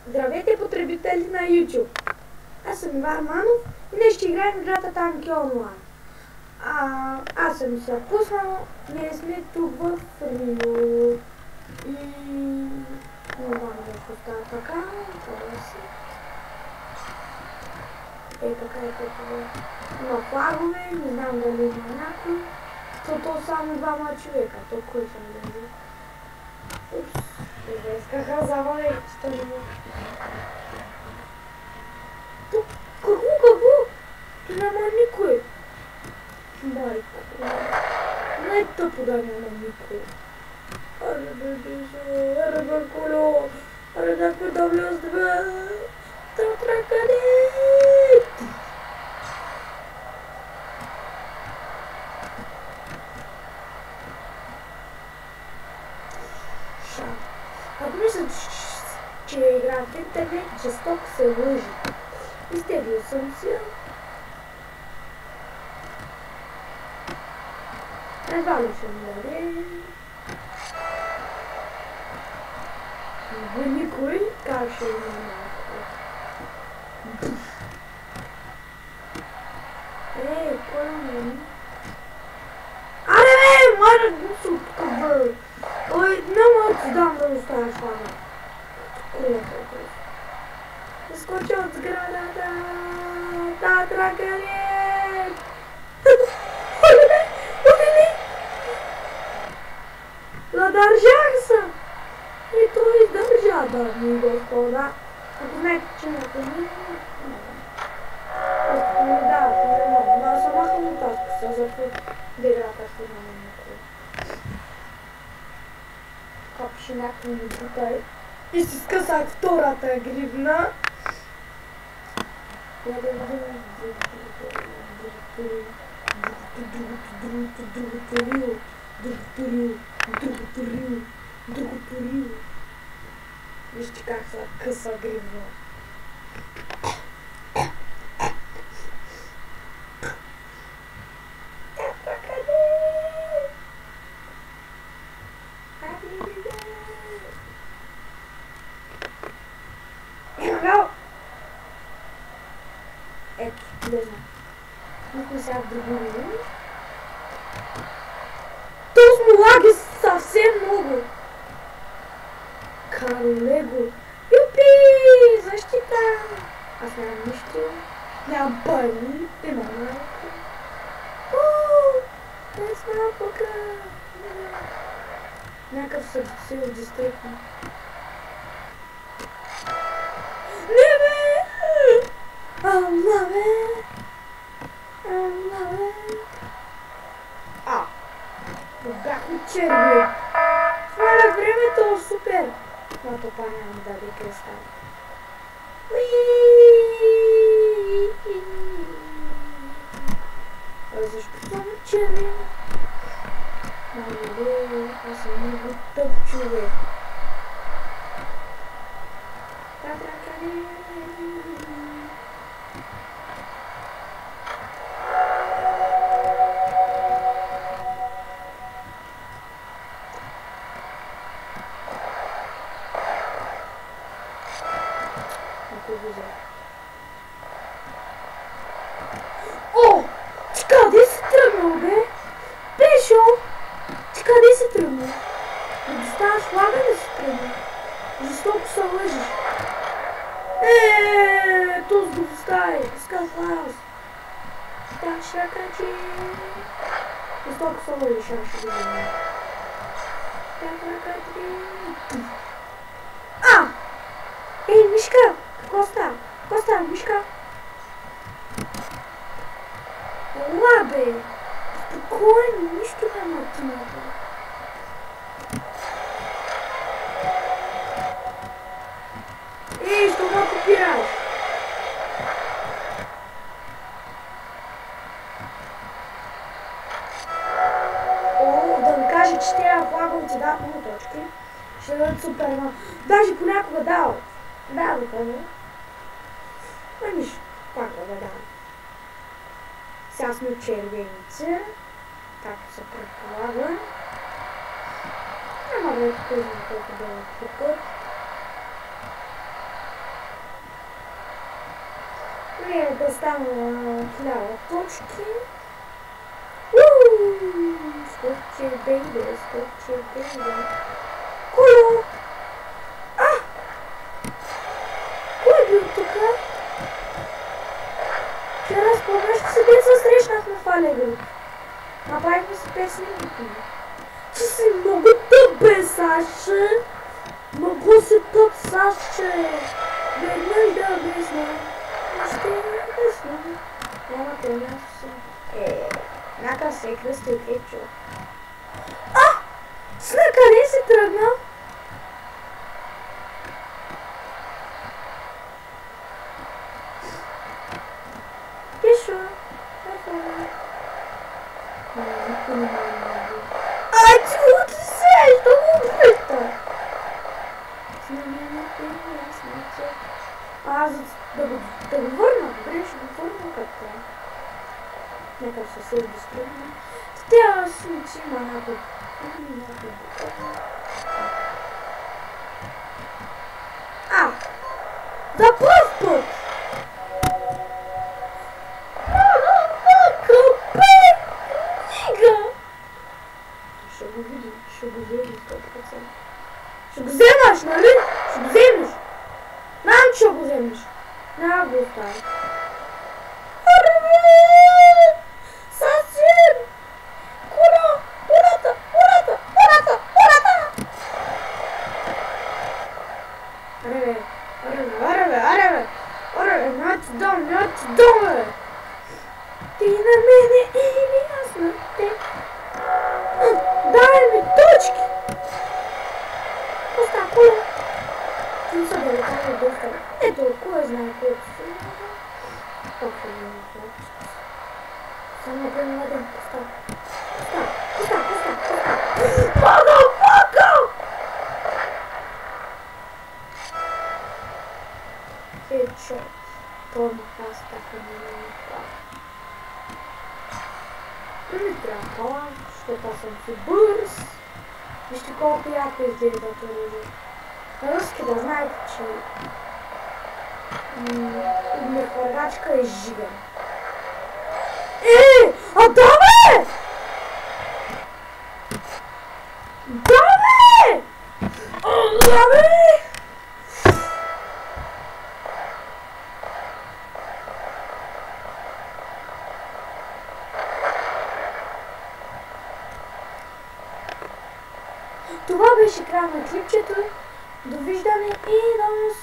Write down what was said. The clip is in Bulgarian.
Здравейте, потребители на YouTube! Аз съм Иван Манов и днес ще играем играта Танки онлайн. Аз съм се пуснал, ние сме тук в Рио и не знам защо става така, това си. Така е това. Има флагове, не знам дали има някой, защото само двама човека, то кой съм държи. Упс, изискаха завалечета ми. Какво? Tu няма никой. Майко. Най-тъпо да няма никой. Аре бе бежо, аре бе коло, аре някой да влязва. Къде? Ако мислят, че игра в интернет, жестоко се лъжи. Изтеглил съм си. Развалил съм дали. Никой, как ще има някой. Кой е мен? Аре бе, мара гусо тук бе. Ой, няма да ти дам да оставиш фана. Изкочи от сградата. Татракарет! Отиди! Задържах се! И той издържа, дами и господа. Ако знаете, че някой не да, не мога. Но аз съм махал от таската, защото диграта ще няма никой. Капши някой ми тук и си скъсах втората гривна. Вижте как са къса гривна. Ето, не знам. Никой сега в друго минало. Този му лаги съвсем много. Карлего. Юпи! Защита! Аз нямам нищо. Нямам пари. Има малко. Не знам пока. Някакъв сил дистректно. Не бе! Алла бе! Бях ми черви. Хвалях времето, супер! Но това няма да даде кристал. Защо съм черви? Аз съм много тъп човек. О! Ти къде си тръгнал, бе? Пешо! Ти къде си тръгнал? Да ставаш влага да си тръгнал. Жестоко се лъжиш. Този го постави. Искам фаус. Так, шакачи. Жестоко се лъжиш, аз ще го взема. Так, шакачи. Мишка! Какво става? Какво става, Мишка? Ела, бе! Спокойно, нищо няма от тимата. Що ме копираш? Да ми каже, че тези флагове ти дават много точки. Ще дадат супер много. Даже понякога дават. Дадоха, не? Нищо, пак да дадам. Сега сме червеници. Както се предполага. Няма да е късно колко да е тук. Не, да стана 1000 точки. Скочи, бейбе, скочи, бейбе. Коло! Кой е бил тука? Вчера спомняш, че се срещнахме в Алегрит. Направихме си песни. Че си много тъп, бе, Саше! Много си тъп, Саше! Веднъж да обясня. Ще обясня. Няма те нас. Нака се кръсти и кечо. С на къде си тръгнал? Кешо. Ай, ти луд ли се? Що го убита? Аз да го върна, добре, ще го върна като. Нека ще се регистрираме. Тя си учи има някой. За пръв път! Ще го видим, ще го вземеш 100%. Ще го вземаш, нали? Ще го вземеш. Знам, че ще го вземеш. Няма го оставя. Съвсем! Кура! Урата! Урата! Урата! Урата! Аребе, няма ти дом, бе! Ти на мене или аз на те. Дай ми точки! Оста, кола! Не са да летаме доста. Ето, кой знае колко си. Толкова не е. Само да не дадем. Оста. Мазафака! Хедшот. Това аз така не направя. Не трябва, защото аз съм си бърз. Вижте колко яко изглежда това. На руски да знаете, че хвъргачка е жига. А да бе! Да бе! Да бе! Това беше края на клипчето. Довиждане и до